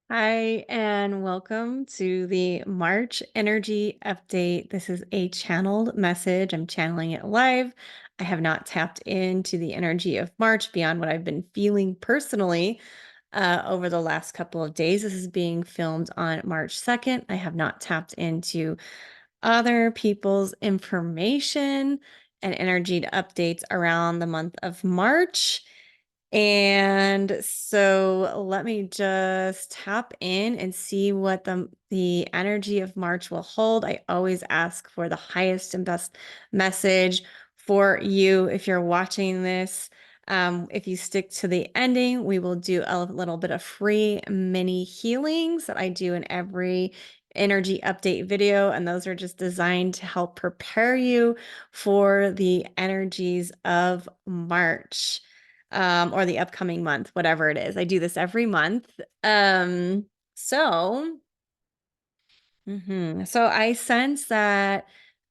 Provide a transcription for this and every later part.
Hi, and welcome to the March Energy Update. This is a channeled message. I'm channeling it live. I have not tapped into the energy of March beyond what I've been feeling personally over the last couple of days. This is being filmed on March 2nd. I have not tapped into other people's information and energy updates around the month of March. And so let me just tap in and see what the energy of March will hold. I always ask for the highest and best message for you if you're watching this. If you stick to the ending, we will do a little bit of free mini healings that I do in every energy update video, and those are just designed to help prepare you for the energies of March or the upcoming month, whatever it is. I do this every month. So, so I sense that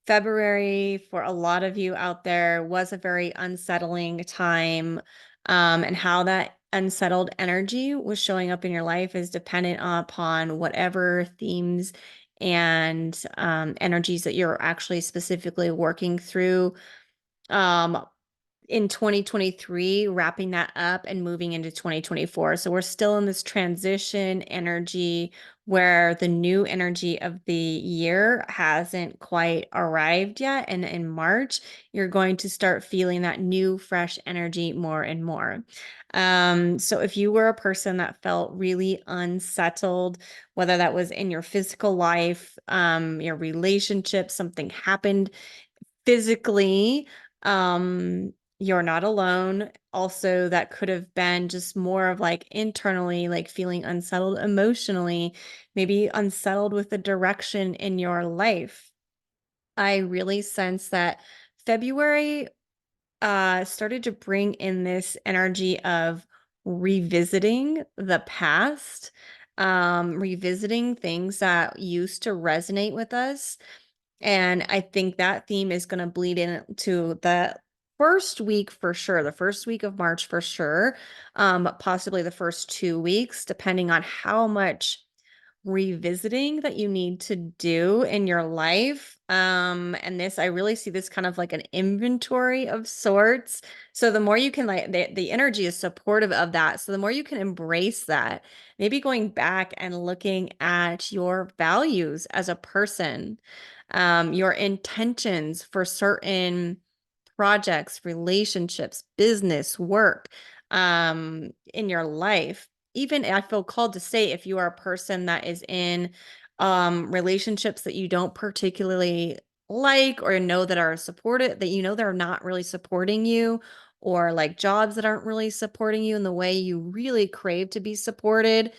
February for a lot of you out there was a very unsettling time. And how that unsettled energy was showing up in your life is dependent upon whatever themes and energies that you're actually specifically working through. Um, in 2023, wrapping that up and moving into 2024. So we're still in this transition energy where the new energy of the year hasn't quite arrived yet. And in March, you're going to start feeling that new, fresh energy more and more. So if you were a person that felt really unsettled, whether that was in your physical life, your relationship, something happened physically, you're not alone. Also, that could have been just more of like internally, like feeling unsettled emotionally, maybe unsettled with the direction in your life. I really sense that February started to bring in this energy of revisiting the past, revisiting things that used to resonate with us. And I think that theme is going to bleed into the first week for sure, the first week of March for sure, possibly the first 2 weeks, depending on how much revisiting that you need to do in your life. And this, I really see this kind of like an inventory of sorts. So the more you can like the energy is supportive of that. So the more you can embrace that, maybe going back and looking at your values as a person, your intentions for certain projects, relationships, business, work, in your life. Even I feel called to say if you are a person that is in relationships that you don't particularly like or know that are supported, that you know they're not really supporting you, or like jobs that aren't really supporting you in the way you really crave to be supported.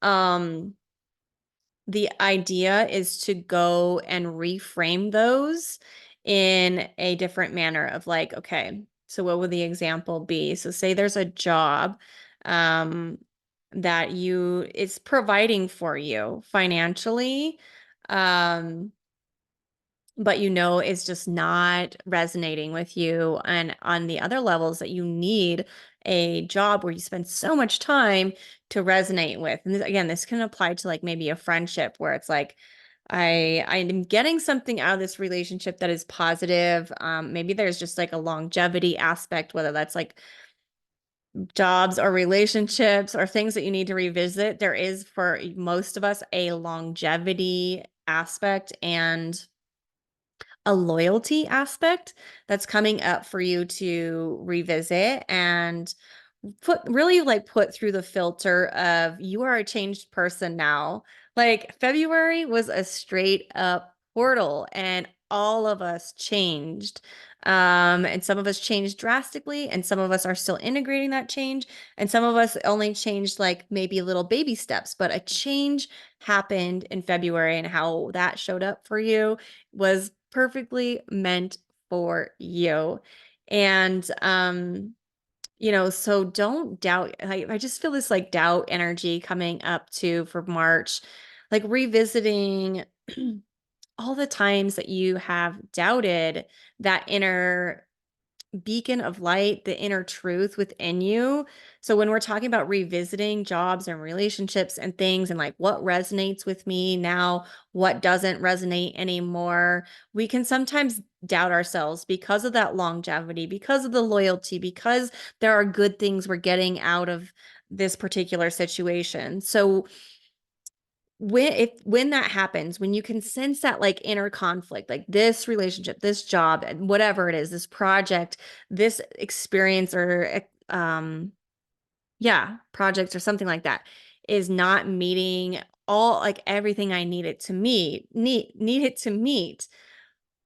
Um, the idea is to go and reframe those in a different manner of like, okay, so what would the example be? So say there's a job um, that it's providing for you financially. Um, but you know it's just not resonating with you, and on the other levels that you need a job where you spend so much time to resonate with. And again, this can apply to like maybe a friendship where it's like I'm getting something out of this relationship that is positive. Maybe there's just like a longevity aspect, whether that's like jobs or relationships or things that you need to revisit. There is for most of us a longevity aspect and a loyalty aspect that's coming up for you to revisit and put through the filter of you are a changed person now. Like February was a straight up portal and all of us changed. And some of us changed drastically, and some of us are still integrating that change, and some of us only changed like maybe little baby steps, but a change happened in February, and how that showed up for you was perfectly meant for you. And so don't doubt. I just feel this like doubt energy coming up too for March, like revisiting all the times that you have doubted that inner beacon of light, the inner truth within you. So when we're talking about revisiting jobs and relationships and things and like what resonates with me now, what doesn't resonate anymore, we can sometimes doubt ourselves because of that longevity, because of the loyalty, because there are good things we're getting out of this particular situation. So when that happens, when you can sense that like inner conflict, like this relationship, this job, and whatever it is, this project, this experience, or yeah, projects or something like that, is not meeting all like everything I need it to need it to meet,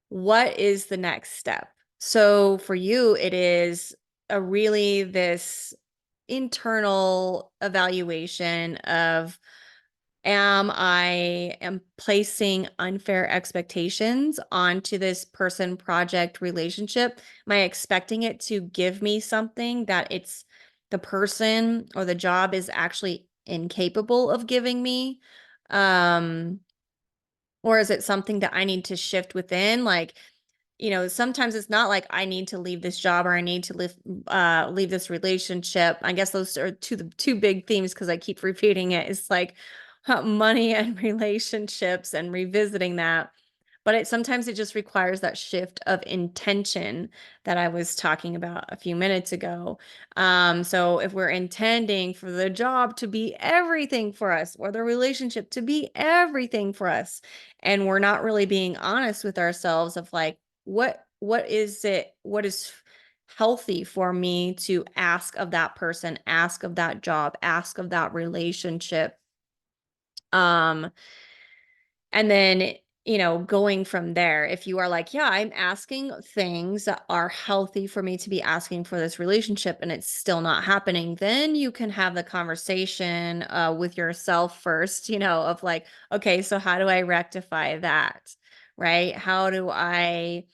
what is the next step? So for you, it is a really this internal evaluation of, am placing unfair expectations onto this person, project, relationship? Am I expecting it to give me something that it's the person or the job is actually incapable of giving me? Um, or is it something that I need to shift within? Like, sometimes it's not like I need to leave this job or I need to leave this relationship. I guess those are the two big themes because I keep repeating it. It's like money and relationships and revisiting that. But sometimes it just requires that shift of intention that I was talking about a few minutes ago. So if we're intending for the job to be everything for us or the relationship to be everything for us, and we're not really being honest with ourselves of like, what is it, what is healthy for me to ask of that person, ask of that job, ask of that relationship. Um, and then, going from there, if you are like, yeah, I'm asking things that are healthy for me to be asking for this relationship and it's still not happening, then you can have the conversation with yourself first, of like, okay, so how do I rectify that? Right? How do I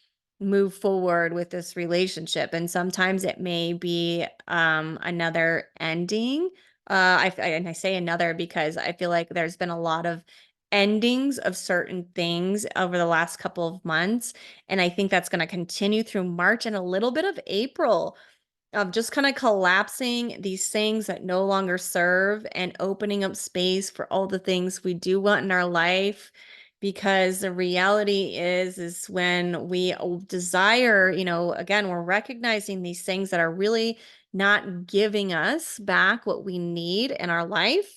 move forward with this relationship? And sometimes it may be another ending. And I say another because I feel like there's been a lot of endings of certain things over the last couple of months. And I think that's going to continue through March and a little bit of April, of just kind of collapsing these things that no longer serve and opening up space for all the things we do want in our life. Because the reality is when we desire, again, we're recognizing these things that are really not giving us back what we need in our life.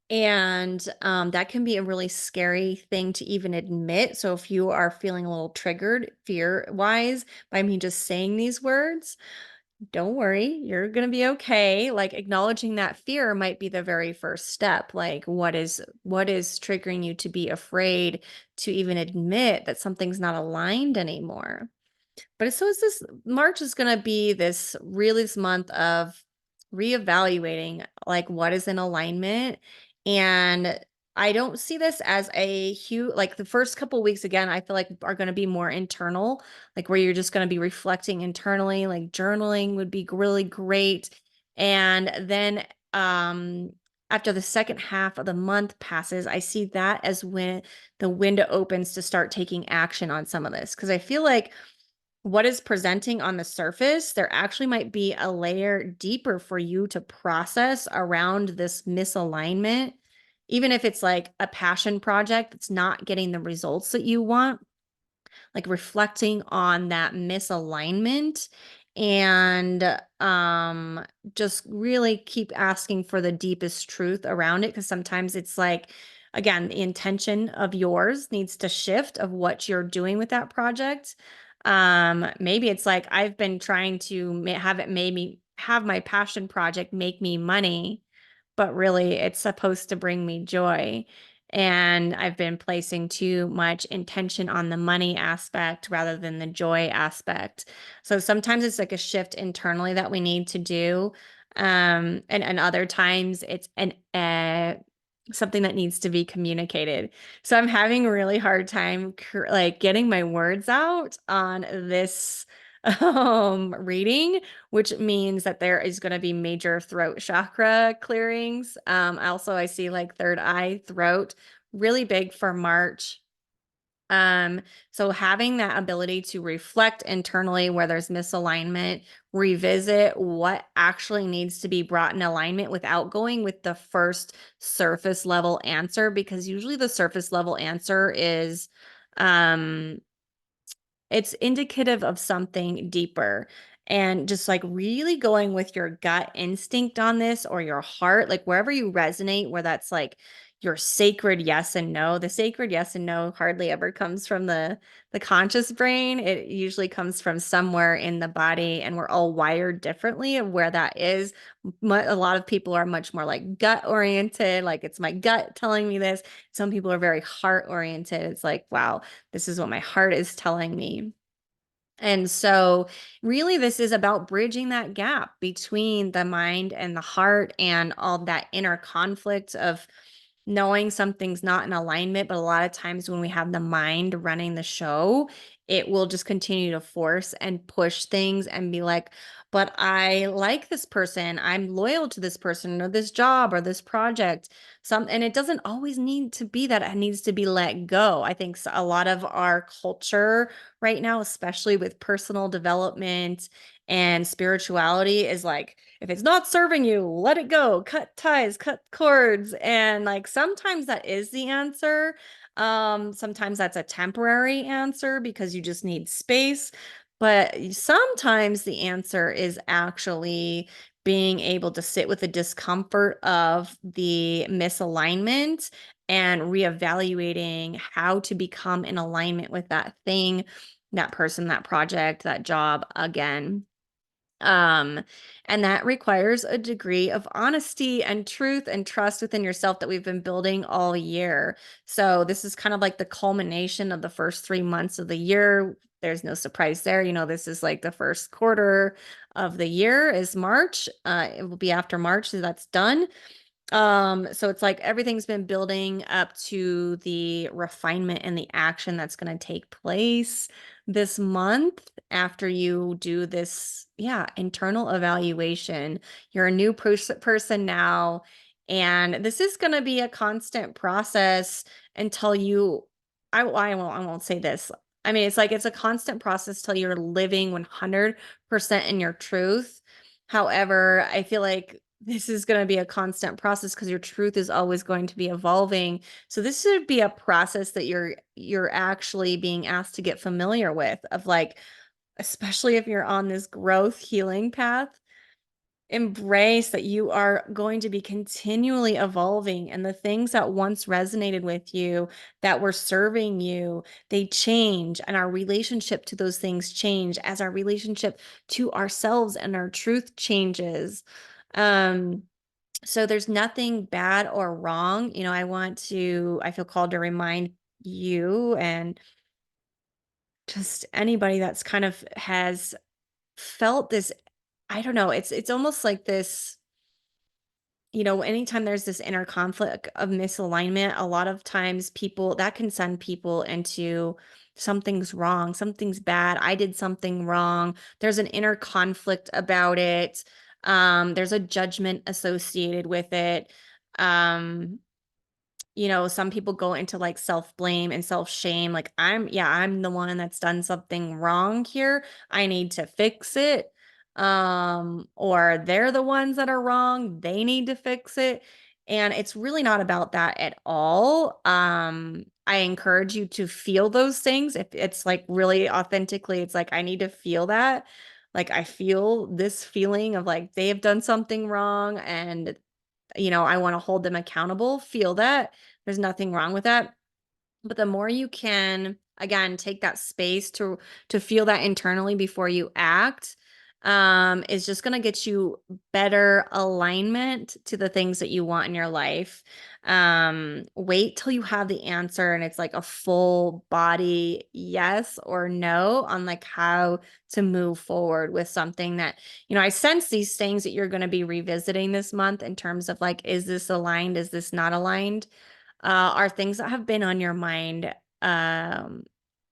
And that can be a really scary thing to even admit. So if you are feeling a little triggered fear-wise by me just saying these words, don't worry, you're going to be okay. Like acknowledging that fear might be the very first step. Like what is triggering you to be afraid to even admit that something's not aligned anymore? But so is this March is going to be this month of reevaluating like what is in alignment. And I don't see this as a huge, like the first couple weeks again, I feel like are going to be more internal, like where you're just going to be reflecting internally, like journaling would be really great. And then after the second half of the month passes, I see that as when the window opens to start taking action on some of this. Because I feel like what is presenting on the surface, there actually might be a layer deeper for you to process around this misalignment. Even if it's like a passion project that's not getting the results that you want, like reflecting on that misalignment and just really keep asking for the deepest truth around it, because sometimes it's like, again, the intention of yours needs to shift of what you're doing with that project. Maybe it's like I've been trying to have it maybe have my passion project make me money, but really it's supposed to bring me joy. And I've been placing too much intention on the money aspect rather than the joy aspect. So sometimes it's like a shift internally that we need to do. And other times it's something that needs to be communicated. So I'm having a really hard time like getting my words out on this reading, which means that there is going to be major throat chakra clearings. Also, I see like third eye, throat, really big for March. Um, so having that ability to reflect internally where there's misalignment, revisit what actually needs to be brought in alignment without going with the first surface level answer, because usually the surface level answer is um it's indicative of something deeper. And just like really going with your gut instinct on this, or your heart, like wherever you resonate, where that's like your sacred yes and no. The sacred yes and no hardly ever comes from the conscious brain. It usually comes from somewhere in the body, and we're all wired differently of where that is. A lot of people are much more like gut oriented, like it's my gut telling me this. Some people are very heart oriented. It's like, wow, this is what my heart is telling me. And so, really, this is about bridging that gap between the mind and the heart, and all that inner conflict of knowing something's not in alignment. But a lot of times, when we have the mind running the show, it will just continue to force and push things and be like, but I like this person. I'm loyal to this person or this job or this project. And it doesn't always need to be that. It needs to be let go. I think a lot of our culture right now, especially with personal development and spirituality, is like, if it's not serving you, let it go, cut ties, cut cords. And like sometimes that is the answer. Sometimes that's a temporary answer because you just need space. But sometimes the answer is actually being able to sit with the discomfort of the misalignment and reevaluating how to become in alignment with that thing, that person, that project, that job again. Um, and that requires a degree of honesty and truth and trust within yourself that we've been building all year. So this is kind of like the culmination of the first 3 months of the year. There's no surprise there. This is like the first quarter of the year is March. It will be after March, so that's done. So it's like everything's been building up to the refinement and the action that's going to take place this month after you do this, yeah, internal evaluation. You're a new person now, and this is going to be a constant process until you, I won't say this. I mean, it's like it's a constant process till you're living 100% in your truth. However, I feel like this is going to be a constant process because your truth is always going to be evolving. So this should be a process that you're actually being asked to get familiar with, of like, especially if you're on this growth healing path, embrace that you are going to be continually evolving, and the things that once resonated with you, that were serving you, they change, and our relationship to those things change as our relationship to ourselves and our truth changes. Um, so there's nothing bad or wrong. I feel called to remind you, and just anybody that's kind of has felt this, I don't know, it's almost like this, anytime there's this inner conflict of misalignment, a lot of times people that can send people into something's wrong, something's bad, I did something wrong. There's an inner conflict about it. There's a judgment associated with it. Um, some people go into like self-blame and self-shame, like I'm the one that's done something wrong here, I need to fix it. Or they're the ones that are wrong, they need to fix it. And it's really not about that at all. I encourage you to feel those things. If it's like really authentically, it's like, I need to feel that. Like, I feel this feeling of like they have done something wrong, and I want to hold them accountable. Feel that. There's nothing wrong with that. But the more you can, again, take that space to feel that internally before you act, is just going to get you better alignment to the things that you want in your life. Wait till you have the answer and it's like a full body yes or no on like how to move forward with something that, I sense these things that you're going to be revisiting this month in terms of like, is this aligned? Is this not aligned? Are things that have been on your mind um,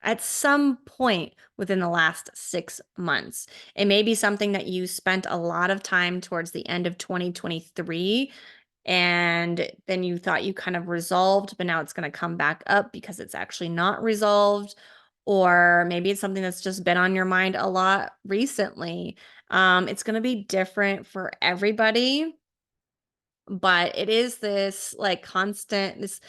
at some point within the last 6 months. It may be something that you spent a lot of time towards the end of 2023 and then you thought you kind of resolved, but now it's going to come back up because it's actually not resolved. Or maybe it's something that's just been on your mind a lot recently. It's going to be different for everybody, but it is this like constant this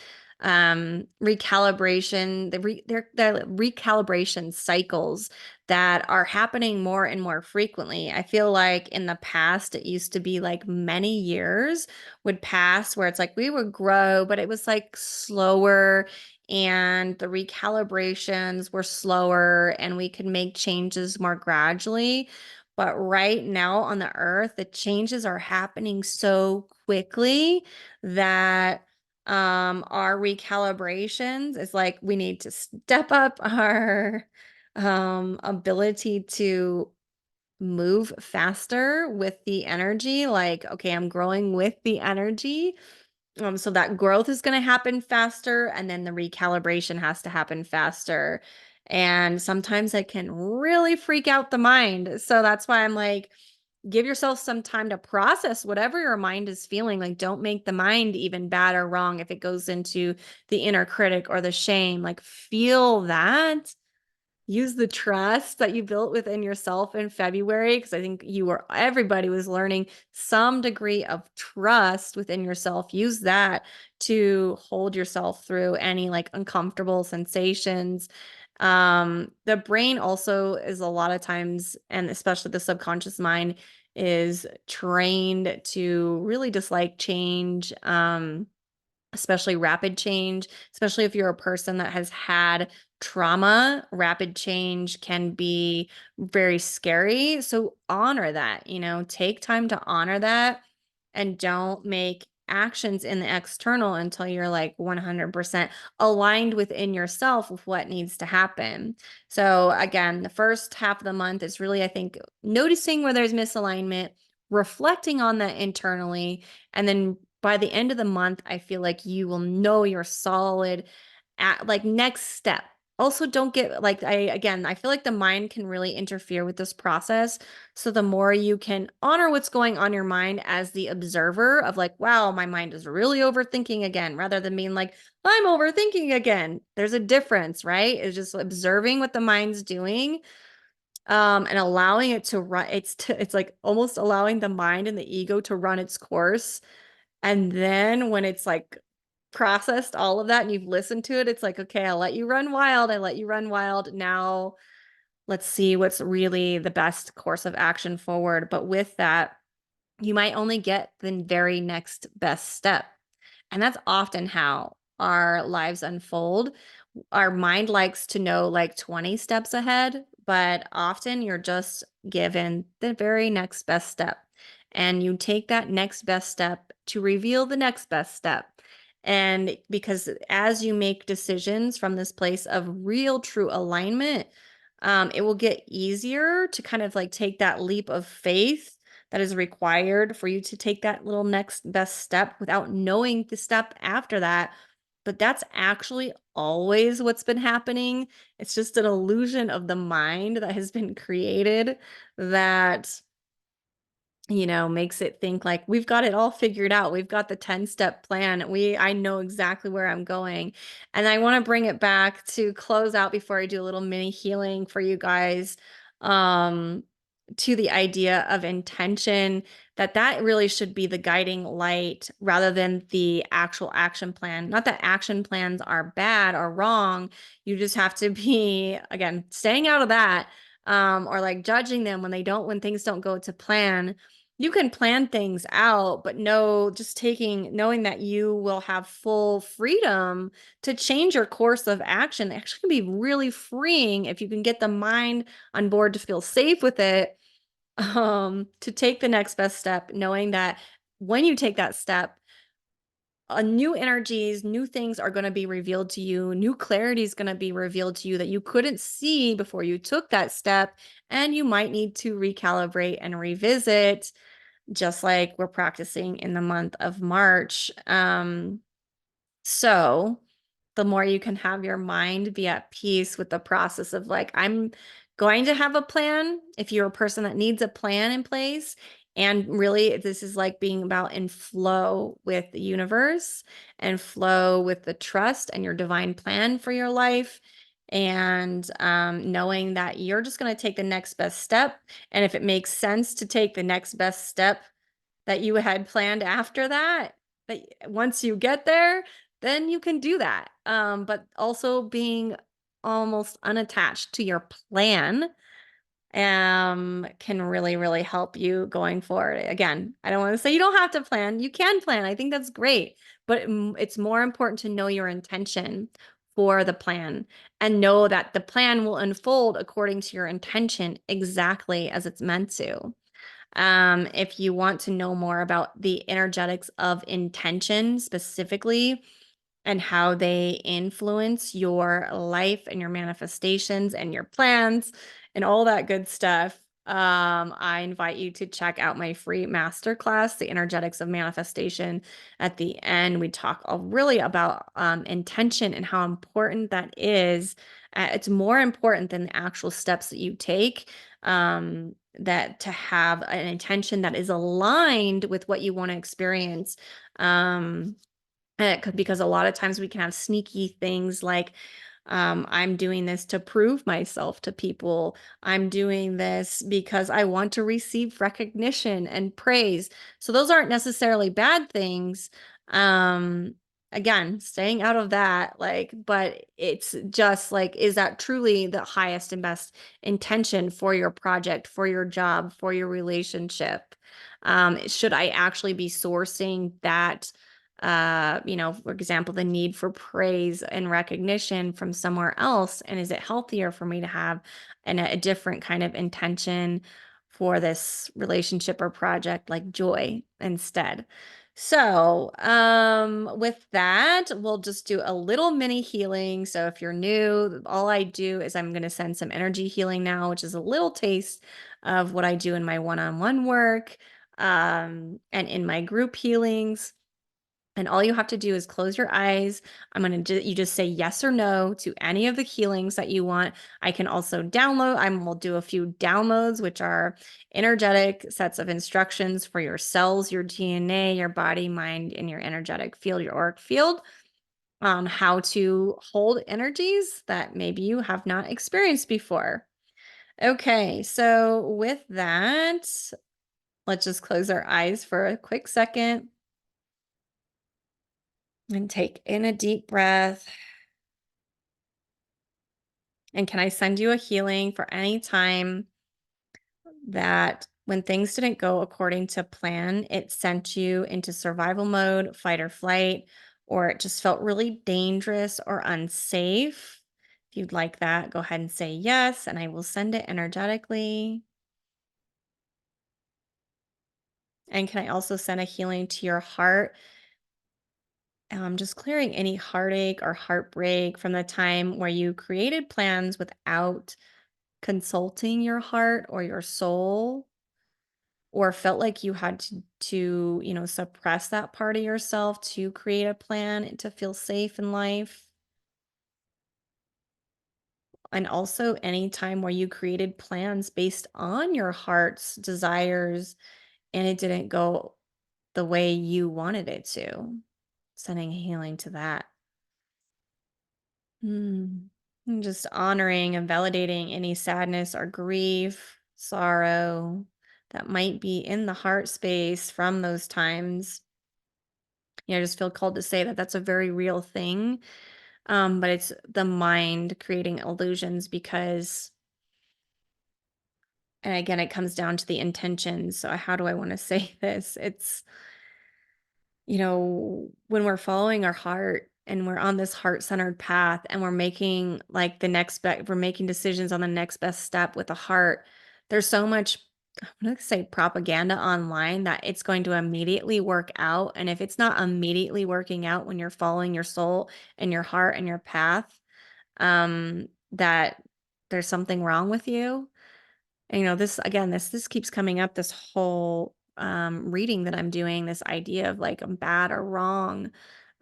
recalibration, the recalibration cycles that are happening more and more frequently. I feel like in the past it used to be like many years would pass where it's like we would grow, but it was like slower, and the recalibrations were slower, and we could make changes more gradually. But right now on the earth, the changes are happening so quickly that our recalibrations is like we need to step up our ability to move faster with the energy. Like, okay, I'm growing with the energy. So that growth is going to happen faster, and then the recalibration has to happen faster. And sometimes it can really freak out the mind. So that's why I'm like, give yourself some time to process whatever your mind is feeling. Like, don't make the mind even bad or wrong if it goes into the inner critic or the shame. Like, feel that. Use the trust that you built within yourself in February, because I think everybody was learning some degree of trust within yourself. Use that to hold yourself through any like uncomfortable sensations. The brain also is a lot of times, and especially the subconscious mind, is trained to really dislike change. Especially rapid change, especially if you're a person that has had trauma, rapid change can be very scary. So honor that, take time to honor that, and don't make actions in the external until you're like 100% aligned within yourself with what needs to happen. So again, the first half of the month is really, I think, noticing where there's misalignment, reflecting on that internally, and then by the end of the month, I feel like you will know you're solid at like next step. Also, don't get like, I feel like the mind can really interfere with this process. So the more you can honor what's going on in your mind as the observer of like, wow, my mind is really overthinking again, rather than being like, I'm overthinking again. There's a difference, right? It's just observing what the mind's doing, and allowing it to run. It's like almost allowing the mind and the ego to run its course, and then when it's like processed all of that and you've listened to it, it's like, okay, I'll let you run wild. I let you run wild. Now let's see what's really the best course of action forward. But with that, you might only get the very next best step. And that's often how our lives unfold. Our mind likes to know like 20 steps ahead, but often you're just given the very next best step. And you take that next best step to reveal the next best step. And because as you make decisions from this place of real, true alignment, it will get easier to kind of like take that leap of faith that is required for you to take that little next best step without knowing the step after that. But that's actually always what's been happening. It's just an illusion of the mind that has been created that makes it think like we've got it all figured out. We've got the 10-step plan. I know exactly where I'm going. And I want to bring it back to close out before I do a little mini healing for you guys. Um, to the idea of intention, that really should be the guiding light rather than the actual action plan. Not that action plans are bad or wrong. You just have to be, again, staying out of that, or like judging them when things don't go to plan. You can plan things out, but knowing that you will have full freedom to change your course of action actually can be really freeing if you can get the mind on board to feel safe with it, to take the next best step, knowing that when you take that step, new energies, new things are going to be revealed to you. New clarity is going to be revealed to you that you couldn't see before you took that step. And you might need to recalibrate and revisit, just like we're practicing in the month of March. So the more you can have your mind be at peace with the process of like, I'm going to have a plan. If you're a person that needs a plan in place, And really, this is like being about in flow with the universe and flow with the trust and your divine plan for your life. And knowing that you're just going to take the next best step. And if it makes sense to take the next best step that you had planned after that, that once you get there, then you can do that. But also being almost unattached to your plan can really, really help you going forward. Again, I don't want to say you don't have to plan. You can plan. I think that's great. But it's more important to know your intention for the plan and know that the plan will unfold according to your intention exactly as it's meant to. If you want to know more about the energetics of intention specifically, and how they influence your life and your manifestations and your plans and all that good stuff. I invite you to check out my free masterclass, The Energetics of Manifestation. At the end, we talk really about intention and how important that is. It's more important than the actual steps that you take. That to have an intention that is aligned with what you want to experience. Because a lot of times we can have sneaky things like, I'm doing this to prove myself to people. I'm doing this because I want to receive recognition and praise. So those aren't necessarily bad things. Um, Again, staying out of that, like, but it's just like, is that truly the highest and best intention for your project, for your job, for your relationship? Should I actually be sourcing that? For example, the need for praise and recognition from somewhere else? And is it healthier for me to have a different kind of intention for this relationship or project, like joy instead? So, with that, we'll just do a little mini healing. So if you're new, all I do is I'm going to send some energy healing now, which is a little taste of what I do in my one-on-one work, and in my group healings. And all you have to do is close your eyes. You just say yes or no to any of the healings that you want. I can also download, we'll do a few downloads, which are energetic sets of instructions for your cells, your DNA, your body, mind, and your energetic field, your auric field, on how to hold energies that maybe you have not experienced before. Okay, so with that, let's just close our eyes for a quick second. And take in a deep breath. And can I send you a healing for any time that when things didn't go according to plan, it sent you into survival mode, fight or flight, or it just felt really dangerous or unsafe? If you'd like that, go ahead and say yes, and I will send it energetically. And can I also send a healing to your heart? Just clearing any heartache or heartbreak from the time where you created plans without consulting your heart or your soul, or felt like you had to suppress that part of yourself to create a plan and to feel safe in life. And also any time where you created plans based on your heart's desires and it didn't go the way you wanted it to. Sending healing to that. And just honoring and validating any sadness or grief, sorrow that might be in the heart space from those times. I just feel called to say that that's a very real thing. But it's the mind creating illusions because, and again, it comes down to the intention. So, how do I want to say this? It's when we're following our heart and we're on this heart-centered path and we're making like we're making decisions on the next best step with the heart, there's so much, I'm going to say propaganda online that it's going to immediately work out. And if it's not immediately working out when you're following your soul and your heart and your path, that there's something wrong with you. And this again, this keeps coming up, this whole reading that I'm doing, this idea of like I'm bad or wrong.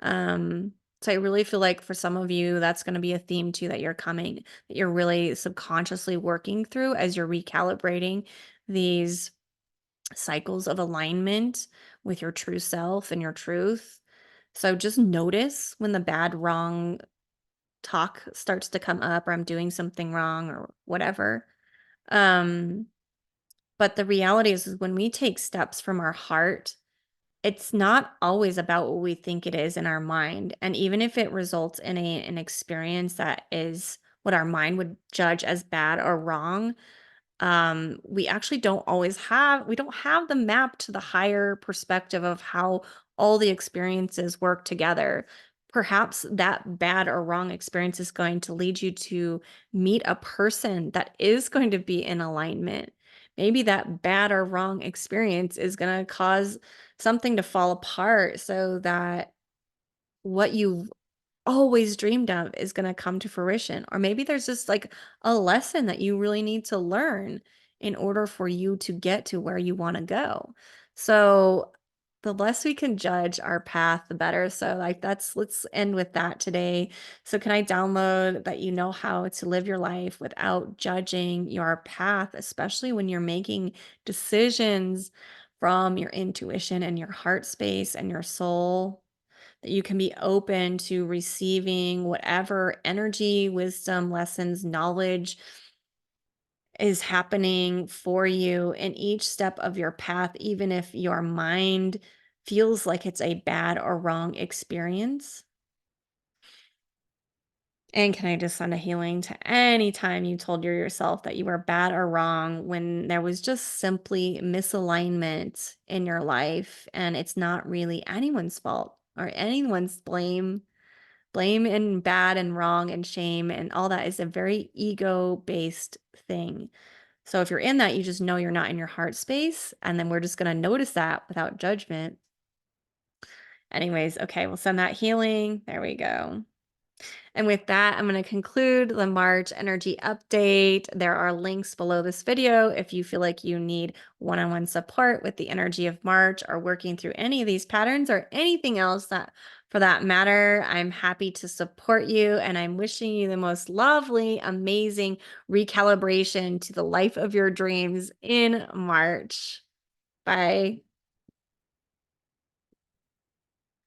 So I really feel like for some of you, that's going to be a theme too that you're really subconsciously working through as you're recalibrating these cycles of alignment with your true self and your truth. So just notice when the bad, wrong talk starts to come up, or I'm doing something wrong or whatever. Um, but the reality is when we take steps from our heart, it's not always about what we think it is in our mind. And even if it results in an experience that is what our mind would judge as bad or wrong, we actually we don't have the map to the higher perspective of how all the experiences work together. Perhaps that bad or wrong experience is going to lead you to meet a person that is going to be in alignment. Maybe that bad or wrong experience is going to cause something to fall apart so that what you always dreamed of is gonna come to fruition. Or maybe there's just like a lesson that you really need to learn in order for you to get to where you wanna go. So the less we can judge our path, the better. So like let's end with that today. So can I download that you know how to live your life without judging your path, especially when you're making decisions from your intuition and your heart space and your soul, that you can be open to receiving whatever energy, wisdom, lessons, knowledge is happening for you in each step of your path, even if your mind feels like it's a bad or wrong experience. And can I just send a healing to any time you told yourself that you were bad or wrong when there was just simply misalignment in your life and it's not really anyone's fault or anyone's blame. Blame and bad and wrong and shame and all that is a very ego-based thing. So if you're in that, you just know you're not in your heart space, and then we're just gonna notice that without judgment. Anyways, okay, we'll send that healing. There we go. And with that, I'm going to conclude the March energy update. There are links below this video if you feel like you need one-on-one support with the energy of March or working through any of these patterns or anything else that for that matter. I'm happy to support you, and I'm wishing you the most lovely, amazing recalibration to the life of your dreams in March. Bye.